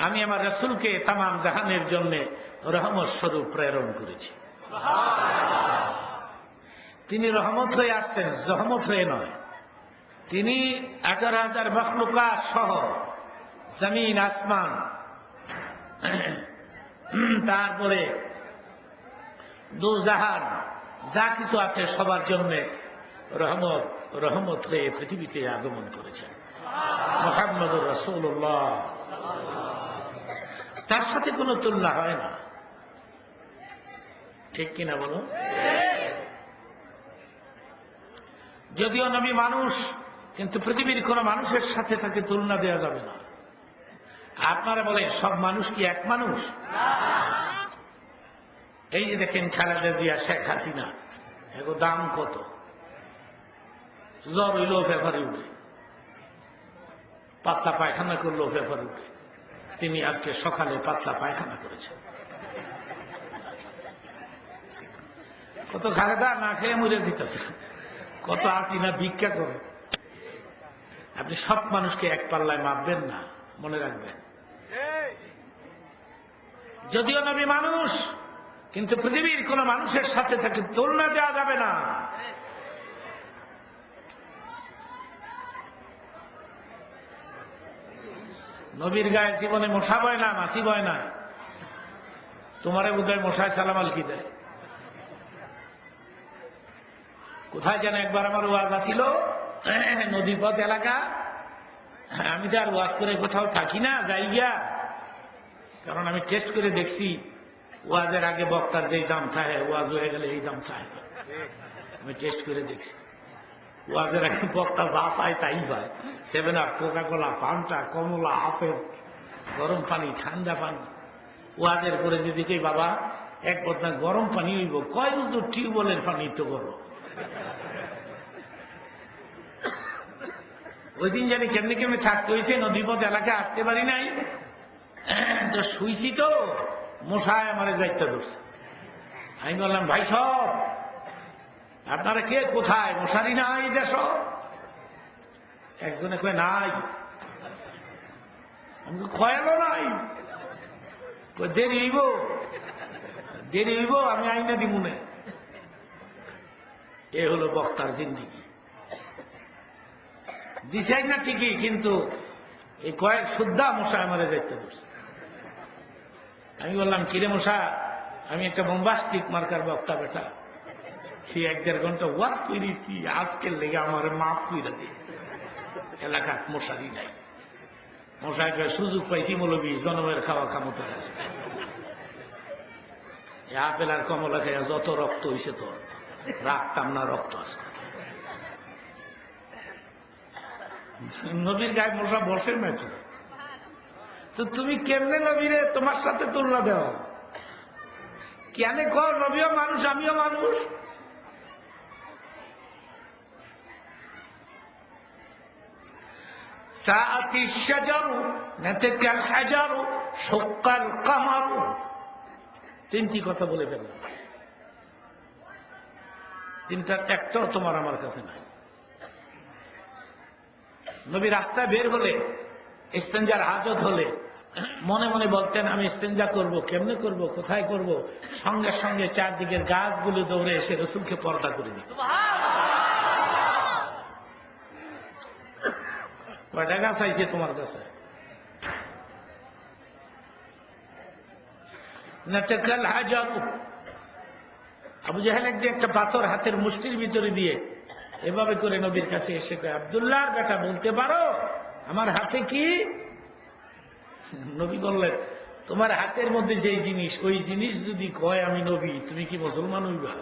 আমি আমার রাসূলকে তামাম জাহানের জন্য রহমত স্বরূপ প্রেরণ করেছি। তিনি রহমত হয়ে আসছেন, জহমত হয়ে নয়। তিনি 11,000 মখলুকাত সহ জমিন আসমান, তারপরে দোজাহান যা কিছু আছে সবার জন্য রহমত রহমত হয়ে পৃথিবীতে আগমন করেছেন মুহাম্মদুর রাসূলুল্লাহ। তার সাথে কোনো তুলনা হয় না, ঠিক কিনা বলো? যদিও নবী মানুষ, কিন্তু পৃথিবীর কোন মানুষের সাথে তাকে তুলনা দেওয়া যাবে না। আপনারা বলেন সব মানুষ কি এক মানুষ? এই যে দেখেন খালেদা জিয়া, শেখ হাসিনা, এগো দাম কত? জ্বর হইল ফেফারে উঠে, পাতলা পায়খানা করলো ফেফারে উঠে। তিনি আজকে সকালে পাতলা পায়খানা করেছেন। কত খালেদা না খেয়ে মরে দিতেছে, কত হাসিনা ভিক্ষা করে। আপনি সব মানুষকে এক পাল্লায় মাপবেন না, মনে রাখবেন। যদিও নবী মানুষ, কিন্তু পৃথিবীর কোন মানুষের সাথে তাকে তুলনা দেওয়া যাবে না। নবীর গায়ে জীবনে মশা বয় না, মাছি বয় না। তোমারে বোধহয় মশায় সালামাল কি দেয়। কোথায় যেন একবার আমার ওয়াজ আছিল, নদীপথ এলাকা। আমি তো আর ওয়াজ করে কোথাও থাকি না, যাই গিয়া, কারণ আমি টেস্ট করে দেখছি ওয়াজের আগে বক্তার যেই দাম থাকে, ওয়াজ হয়ে গেলে এই দাম থাকে। আমি টেস্ট করে দেখছি, ওয়াজের আগে বক্তা যা চায় তাই পায়। 7 আপ, কোকা-কোলা, ফান্টা, কমলা, আপেল, গরম পানি, ঠান্ডা পানি। ওয়াজের পরে যদি কই বাবা এক বদনা গরম পানি হইব, কয় রুজুর টিউবওয়েলের পানি তো গরম। ওই দিন জানি কেমনি কেমনি থাকতে হয়েছে, নদীপথ এলাকায় আসতে পারি নাই, তো শুইছি তো মশায় আমারে যাইতে ধরছে। আমি বললাম ভাই সব আপনারা কে কোথায়, মশারি নাই দেশ? একজনে কয় নাই। আমি খয়ালো নাই, দেরি হইব, দেরি হইব, আমি আইনা দিব না। এ হলো বক্তার জিন্দিগি। দিশাই না ঠিকই, কিন্তু এই কয়েক শুদ্ধা মশা আমারে যাইতে বসছে। আমি বললাম কিরে মশা, আমি একটা বোম্বাস্টিক মার্কার বক্তা বেটা, সে 1-1.5 ঘন্টা ওয়াজ করেছি, আজকের লেগে আমার মাফ কইরা দিয়ে এলাকা মশারি নাই। মশাই কয় সুযোগ পাইছি মৌলবী, জনমের খাওয়া ক্ষমতা আছে। আপেল আর কমলা খাইয়া যত রক্ত হইছে তোর, রাখতাম না রক্ত আজকে। নবীর গায়ে মশা বসে না তো তুমি কেমনে নবীরে তোমার সাথে তুলনা দেও? কেন কর নবীও মানুষ, আমিও মানুষ। সাআতি শাজারু নাতাকাল হাজারু শাক্কাল কামারু। 3টি কথা বলে ফেললাম, 3টার একটাও তোমার আমার কাছে নাই। নবী রাস্তায় বের হলে, ইস্তেঞ্জার হাজত হলে মনে মনে বলতেন আমি ইস্তেঞ্জা করব, কেমনে করব, কোথায় করব। সঙ্গে সঙ্গে চারদিকের গাছগুলো দৌড়ে এসে রসুলকে পর্দা করে দিত। কয়টা গাছ আইছে তোমার কাছে? নাতাকাল হাজারু। আবু জাহেল একদিন একটা পাথর হাতের মুষ্টির ভিতরে দিয়ে এভাবে করে নবীর কাছে এসে কয়, আব্দুল্লাহর বেটা বলতে পারো আমার হাতে কি? নবী বললেন, তোমার হাতের মধ্যে যে জিনিস, ওই জিনিস যদি কয় আমি নবী, তুমি কি মুসলমান হইবা?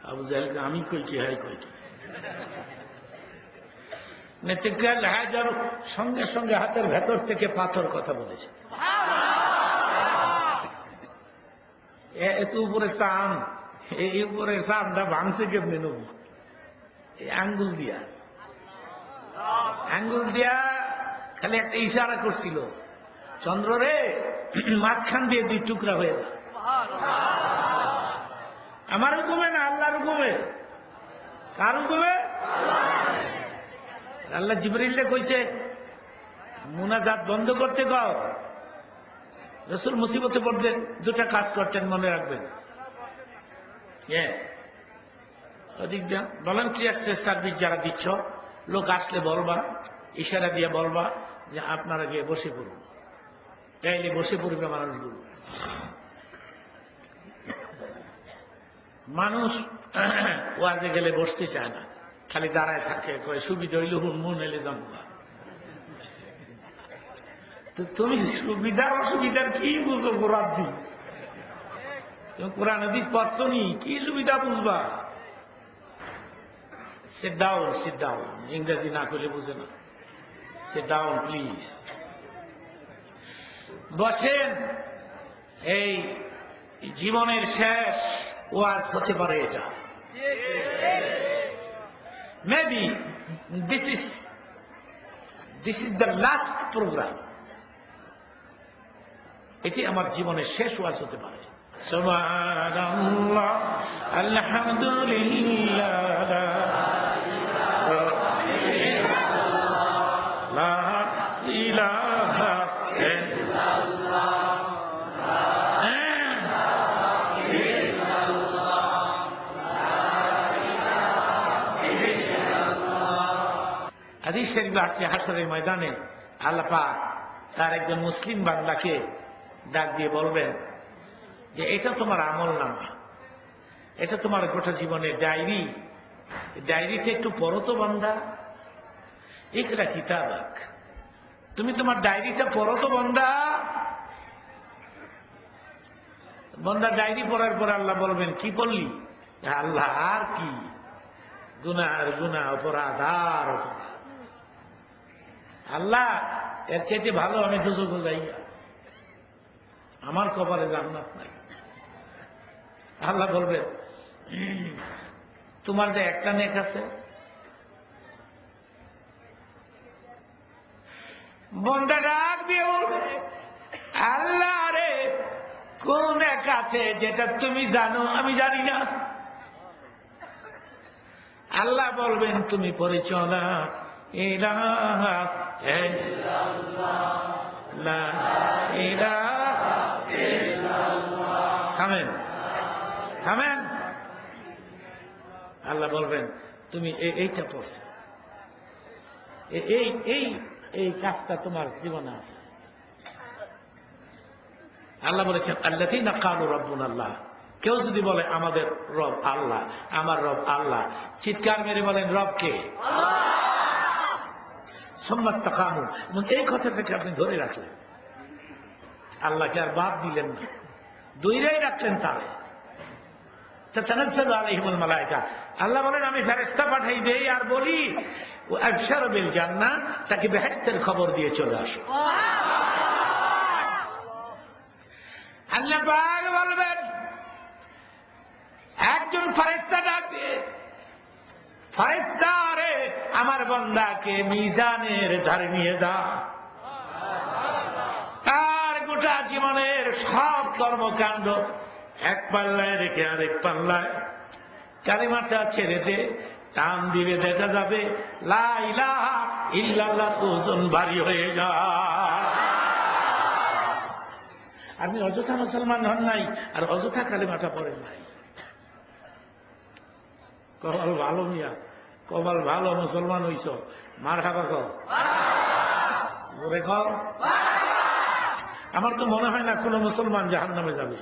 আবু জাহেলকে আমি কই কি, হাই কই কি? নাতাকাল হাজারু, সঙ্গে সঙ্গে হাতের ভেতর থেকে পাথর কথা বলেছে। এত উপরে চাম, এই উপরে চামটা ভাঙছে কেমনি নবী? এই আঙ্গুল দিয়া, আঙ্গুল দিয়া খালি একটা ইশারা করছিল, চন্দ্র রে মাঝখান দিয়ে 2 টুকরা হয়ে যা। আমার হুকুমে না, আল্লাহর হুকুমে। কার হুকুমে? আল্লাহ জিবরিলে কইছে মুনাজাত বন্ধ করতে গাও। রাসূল মুসিবতে পড়তেন, দুটা কাজ করতেন, মনে রাখবেন। ভলান্টিয়ার সার্ভিস যারা দিচ্ছ, লোক আসলে বলবা, ইশারা দিয়ে বলবা যে আপনারা গিয়ে বসে পড়ুন, তাইলে বসে পড়বে মানুষগুলো। মানুষ ওয়াজে গেলে বসতে চায় না, খালি দাঁড়ায় থাকে, কয় সুবিধা হইলে হুন, মন এলে জমবা। তো তুমি সুবিধার অসুবিধার কি বুঝো? কোরআন দি তুমি কোরআন হাদিস পড়ছো নি, কি সুবিধা বুঝবা? Sit down, sit down. ইংরেজি না করলে বুঝে না। Sit down please. বসেন। এই জীবনের শেষ ওয়াজ হতে পারে এটা। Maybe this is the last program. এটি আমার জীবনের শেষ ওয়াজ হতে পারে। সুবহানাল্লাহ, আলহামদুলিল্লাহ, লা ইলাহা ইল্লাল্লাহ। হাদিস শরীফে আছে, হাশরের ময়দানে আল্লাহ পাক তার একজন মুসলিম বান্দাকে ডাক দিয়ে বলবেন যে এটা তোমার আমলনামা, এটা তোমার গোটা জীবনের ডায়েরি। ডায়েরিটা একটু পড়ো তো বান্দা। ইকরা কিতাবাক, তুমি তোমার ডায়েরিটা পড়ো তো বান্দা। বান্দা ডায়েরি পড়ার পর আল্লাহ বলবেন কি পড়লি? আল্লাহ আর কি, গুনাহ আর গুনাহ, অপরাধ আর অপরাধ। আল্লাহ এর চাইতে ভালো আমি দুজকে যাই, আমার কপালে জান্নাত নাই। আল্লাহ বলবেন তোমার যে একটা নেক আছে, বন্দা ডাক দিয়ে বলবে আল্লাহ রে কোন এক আছে যেটা তুমি জানো আমি জানি না। আল্লাহ বলবেন তুমি পড়েছ না ইলাহা ইল্লাল্লাহ, লা ইলাহা ইল্লাল্লাহ। থামেন, থামেন। আল্লাহ বলবেন তুমি এইটা পড়ছো, এই কাজটা তোমার জীবনে আছে। আল্লাহ বলেছেন আল্লাযীনা ক্বালু রাব্বুনাল্লাহ। কেউ যদি বলে আমাদের রব আল্লাহ, আমার রব আল্লাহ, চিৎকার মেরে বলেন রব কে? সুম্মা ইসতাকামু। এবং এই কথাটাকে আপনি ধরে রাখলেন, আল্লাহকে আর বাদ দিলেন না, দুইটাই রাখলেন। তারে তাতানাজ্জালু আলাইহিমুল মালায়েকা। আল্লাহ বলেন আমি ফেরেশতা পাঠাই দেই আর বলি ও আবশারু বিল জান্নাহ, তাকে বেহেশতের খবর দিয়ে চলে আসো। আল্লাহ পাক বলবেন একজন ফেরেশতা ডাক দিয়ে, ফেরেশতা রে আমার বান্দাকে মিজানের ধারে নিয়ে যা, তার গোটা জীবনের সব কর্মকাণ্ড এক পাল্লায় রেখে আরেক পাল্লায় কালিমাটা ছেড়ে দে, টান দিবে দেখা যাবে লা ইলাহা ইল্লাল্লাহ ওজন ভারী হয়ে যায়। আপনি অযথা মুসলমান হন নাই আর অযথা কালিমাটা পড়েন নাই। কপাল ভালো মিয়া, কপাল ভালো, মুসলমান হইছ। মার খাবা কও, জোরে কও। আমার তো মনে হয় না কোন মুসলমান জাহান্নামে যাবে।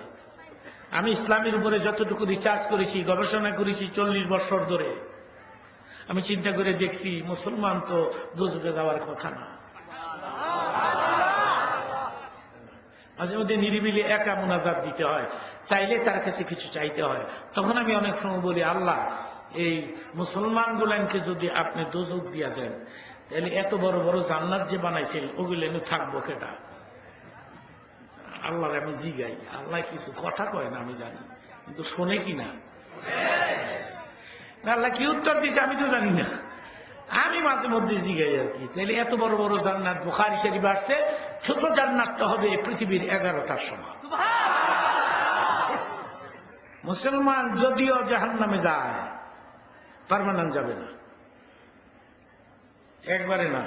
আমি ইসলামের উপরে যতটুকু রিসার্চ করেছি, গবেষণা করেছি 40 বছর ধরে, আমি চিন্তা করে দেখছি মুসলমান তো দোজখে যাওয়ার কথা না। মাঝে মধ্যে নিরিবিলি একা মুনাজাত দিতে হয়, চাইলে তার কাছে কিছু চাইতে হয়। তখন আমি অনেক সময় বলি আল্লাহ এই মুসলমান গুলানকে যদি আপনি দোজখ দিয়া দেন, তাহলে এত বড় বড় জান্নাত যে বানাইছেন ওগুলো এনে থাকবো কেটা? আল্লাহ আমি জিগাই, আল্লাহ কিছু কথা কয় না আমি জানি, কিন্তু শোনে কি না? আল্লাহ কি উত্তর দিছে আমি তো জানি না, আমি মাঝে মধ্যে জিগাই আর কি। তাহলে এত বড় বড় জান্নাত বুখারী শরীফে আসছে, ছোট জান্নাতটা হবে পৃথিবীর 11টার সমান। মুসলমান যদিও জাহান্নামে যায়, পার্মানেন্ট যাবে না, একবারে না।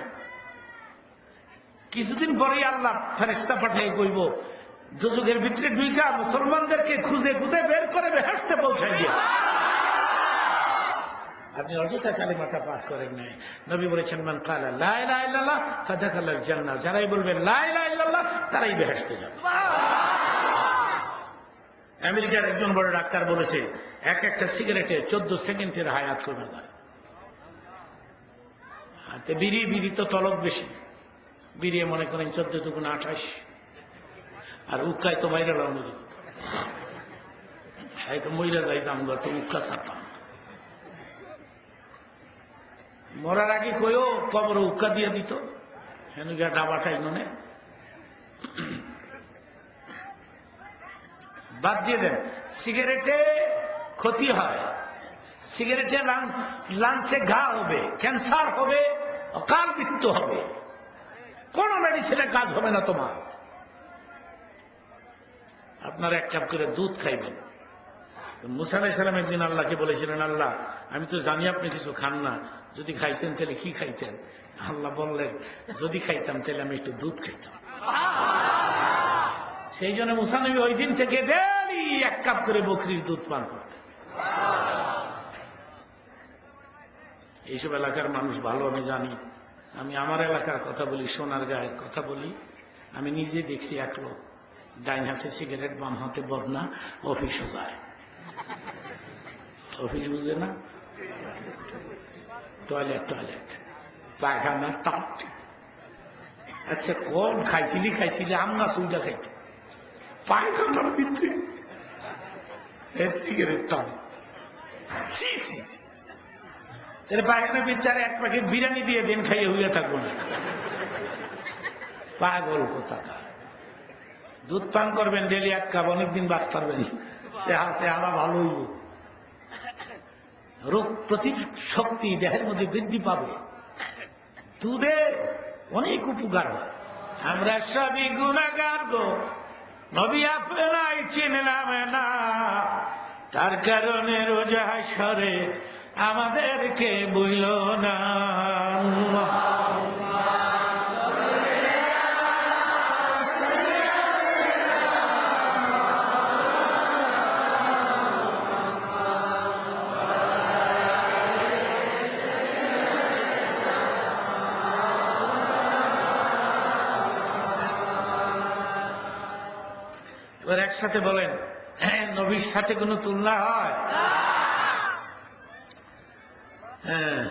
কিছুদিন পরেই আল্লাহ ফেরেশতা পাঠিয়ে কইব দুজকের ভিতরে ঢুইকা মুসলমানদেরকে খুঁজে খুঁজে বের করে বেহেশতে পৌঁছাই দিয়া। আপনি অযথা কালিমাটা পাঠ করেন নাই। নবী বলেছেন মান ক্বালা লা ইলাহা ইল্লাল্লাহ ফাদাখালাল জান্নাহ, যারাই বলবে লা ইলাহা ইল্লাল্লাহ তারাই বেহেশতে যাবে। আমেরিকার একজন বড় ডাক্তার বলেছে এক একটা সিগারেটে 14 সেকেন্ডের হায়াত কমে যায়। বিড়ি বিড়ি তো তলব বেশি, বিড়িয়ে মনে করেন 14 দুগুণ 28, আর উক্কায় তো বাইরে লাউনি হ্যাঁ তো মহিলা যাই জামগা তো উক্কা ছাড়তাম মরার আগে কইও কবর উক্কা দিয়ে দিত হেন গিয়া ডাবাটাই ননে বাদ দিয়ে দেন। সিগারেটে ক্ষতি হয়, সিগারেটে লাংসে ঘা হবে, ক্যান্সার হবে, অকাল মৃত্যু হবে, কোন মেডিসিনে কাজ হবে না তোমার। আপনারা এক কাপ করে দুধ খাইবেন। মুসা আলাইহিস সালাম একদিন আল্লাহকে বলেছিলেন, আল্লাহ আমি তো জানি আপনি কিছু খান না, যদি খাইতেন তাহলে কি খাইতেন? আল্লাহ বললেন যদি খাইতাম তাহলে আমি একটু দুধ খাইতাম। সেই জন্য মুসা নবী ওই দিন থেকে ডেইলি এক কাপ করে বকরির দুধ পান করতেন। এইসব এলাকার মানুষ ভালো আমি জানি। আমি আমার এলাকার কথা বলি, সোনার গায়ের কথা বলি। আমি নিজে দেখছি এক লোক ডাইন হাতে সিগারেট, বাম হাতে বদনা, অফিসও যায়। অফিস বুঝে না, টয়লেট টয়লেট পায়খানা টপ। আচ্ছা কোন খাইছিলি আমরা সুইটা খাইতে পায়খানার ভিতরে সিগারেট টান। পায়খানার ভিতরে এক প্যাকেট বিরিয়ানি দিয়ে দিন খাইয়ে হইয়া থাকবো না। পাগল কোথাকা। দুধ পান করবেন ডেলি এক কাপ, অনেকদিন বাঁচ পারবেন। সেহারা ভালো হইব, রোগ প্রতিরোধ শক্তি দেহের মধ্যে বৃদ্ধি পাবে। দুধে অনেক উপকার হয়। আমরা সবই গুনাহগার গো, নবী আপনাই চিনলাম না, তার কারণে রোজ হাসরে আমাদেরকে বইল না। এবার একসাথে বলেন, হ্যাঁ নবীর সাথে কোনো তুলনা হয়? হ্যাঁ,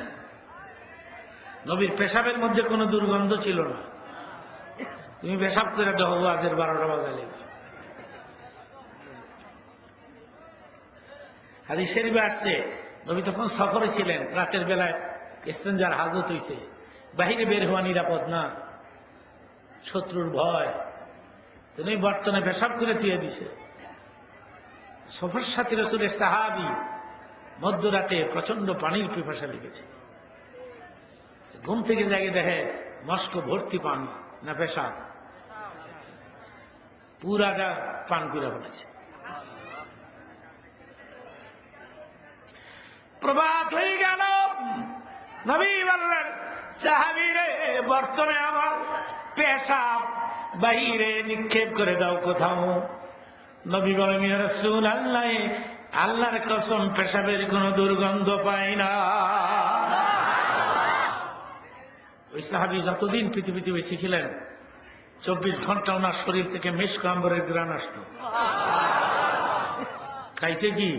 নবীর পেশাবের মধ্যে কোনো দুর্গন্ধ ছিল না। তুমি পেশাব করে দেখো আজের 12টা বাজালে। হাদিস শরীফে আসছে নবী তখন সফরে ছিলেন, রাতের বেলায় ইস্তেঞ্জার হাজত হইছে, বাহিরে বের হওয়া নিরাপদ না, শত্রুর ভয়। তিনি বর্তনে পেশাব করে দিয়ে দিছে। সফর সাথী রাসূলের সাহাবী মধ্যরাতে প্রচন্ড পানির পিপাসা লেগেছে, ঘুম থেকে জাগে দেখে মস্ক ভর্তি পানি না পেশাব, পুরাটা পান করে ফেলেছে। প্রভাত হয়ে গেল, নবী বললেন সাহাবীরে বর্তনে আমার পেশাব বাহিরে নিক্ষেপ করে দাও কোথাও। নবী বলেন ইয়া রাসূলুল্লাহ, আল্লাহর কসম পেশাবের কোন দুর্গন্ধ পাই না। ওই সাহাবী যতদিন পৃথিবীতে বেঁচে ছিলেন 24 ঘন্টা ওনার শরীর থেকে মিশক আম্বরের ঘ্রাণ আসত। খাইছে কি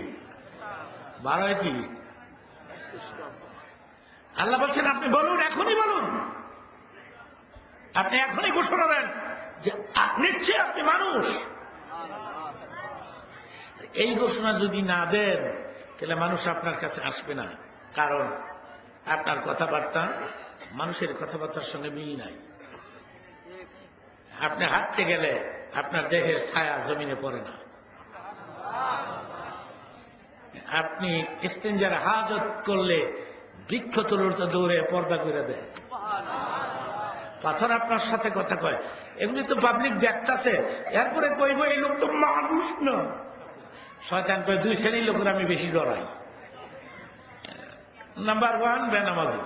বারোয় কি? আল্লাহ বলছেন আপনি বলুন, এখনই বলুন, আপনি এখনই ঘোষণা দেন যে নিশ্চয়ই আপনি মানুষ। এই ঘোষণা যদি না দেন তাহলে মানুষ আপনার কাছে আসবে না, কারণ আপনার কথাবার্তা মানুষের কথাবার্তার সঙ্গে মিল নাই। আপনি হাঁটতে গেলে আপনার দেহের ছায়া জমিনে পড়ে না। আপনি ইস্তেঞ্জার হাজত করলে বৃক্ষ তুলতে দৌড়ে পর্দা করে দেয়, পাথর আপনার সাথে কথা কয়। এগুলি তো পাবলিক দেখতেছে, এরপরে কইব এই লোক তো মানুষ না। শয়তান কয় দুই শ্রেণীর লোকের আমি বেশি ডরাই। নাম্বার 1 বেনামাজি।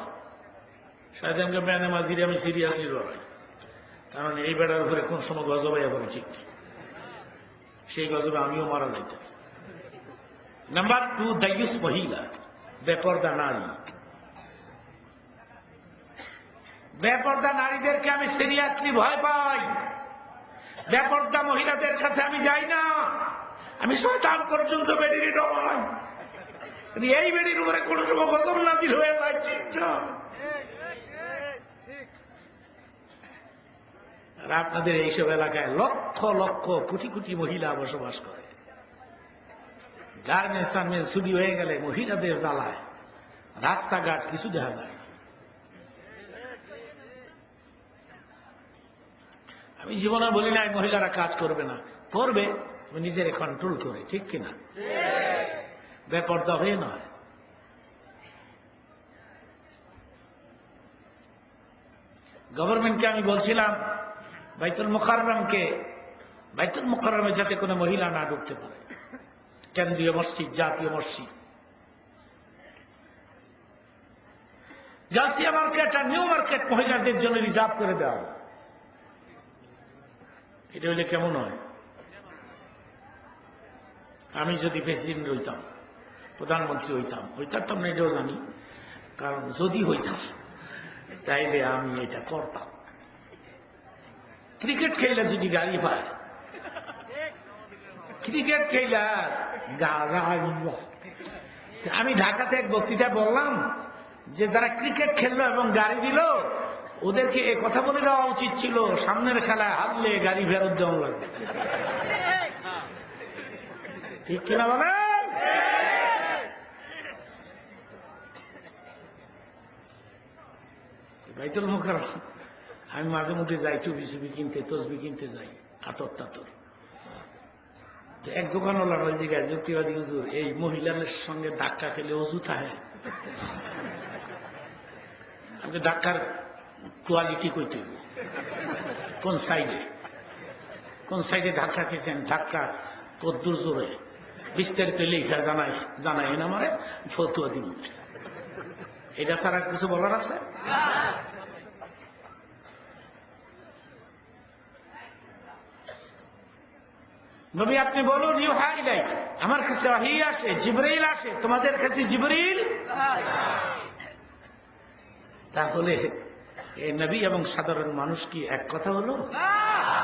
শয়তানকে বেনামাজির আমি সিরিয়াসলি ডরাই। কারণ এই বেড়ার উপরে কোন সময় গজব আইয়া পড়ে, ঠিক সেই গজবে আমিও মারা যাইতাম। নাম্বার 2, দায়ুস মহিলা, বেপর্দা নারী। বেপর্দা নারীদেরকে আমি সিরিয়াসলি ভয় পাই। বেপর্দা মহিলাদের কাছে আমি যাই না। আমি শয়তান পর্যন্ত বেডির ডরাই। এই বেডির উপরে কোন সময় গজব নাজিল হয়ে যায়, ঠিক না? আর আপনাদের এইসব এলাকায় লক্ষ লক্ষ কোটি কোটি মহিলা বসবাস করে। গার্মেন্টস আর্মেন্টস ছুটি হয়ে গেলে মহিলাদের জ্বালায় রাস্তাঘাট কিছু দেখা যায় না। আমি জীবনে বলি নাই মহিলারা কাজ করবে না, করবে, নিজের কন্ট্রোল করে, ঠিক কিনা? বেপর্দা হয়ে নয়। গভর্নমেন্টকে আমি বলছিলাম বাইতুল মুকাররমে যাতে কোনো মহিলা না ঢুকতে পারে, কেন্দ্রীয় মসজিদ, জাতীয় মসজিদ, গাছিয়া মার্কেট আর নিউ মার্কেট মহিলাদের জন্য রিজার্ভ করে দেওয়া। এটা হইলে কেমন হয়? আমি যদি প্রেসিডেন্ট হইতাম, প্রধানমন্ত্রী হইতাম না, এটাও জানি, কারণ যদি হইতাম তাইলে আমি এটা করতাম। ক্রিকেট খেললে যদি গাড়ি পায়, ক্রিকেট খেলা আমি ঢাকাতে এক বক্তৃতা বললাম যে যারা ক্রিকেট খেললো এবং গাড়ি দিল ওদেরকে এ কথা বলে দেওয়া উচিত ছিল, সামনের খেলায় হারলে গাড়ি ফেরত দেওয়া লাগবে, ঠিক কিনা বলেন? বাইতুল মুকাররম আমি মাঝে মধ্যে যাই, টুপি সুপি কিনতে, তসবি কিনতে যাই, আতর টাতর। এক দোকানওয়ালা ওই জায়গায় যুক্তিবাদী হুজুর, এই মহিলাদের সঙ্গে ধাক্কা খেলে অজু থাকে, আপনি ধাক্কার কোয়ালিটি কইতে কোন সাইডে ধাক্কা খেয়েছেন, ধাক্কা কদ্দুর জোরে, বিস্তারিত লেখা জানাই না, মানে ফতুয়া দিন। এটা ছাড়া কিছু বলার আছে? নবী আপনি বলুন, ইউহা ইলাইক, আমার কাছে ওহী আসে, জিবরীল আসে, তোমাদের কাছে জিবরীল। তাহলে এই নবী এবং সাধারণ মানুষ কি এক কথা হলো?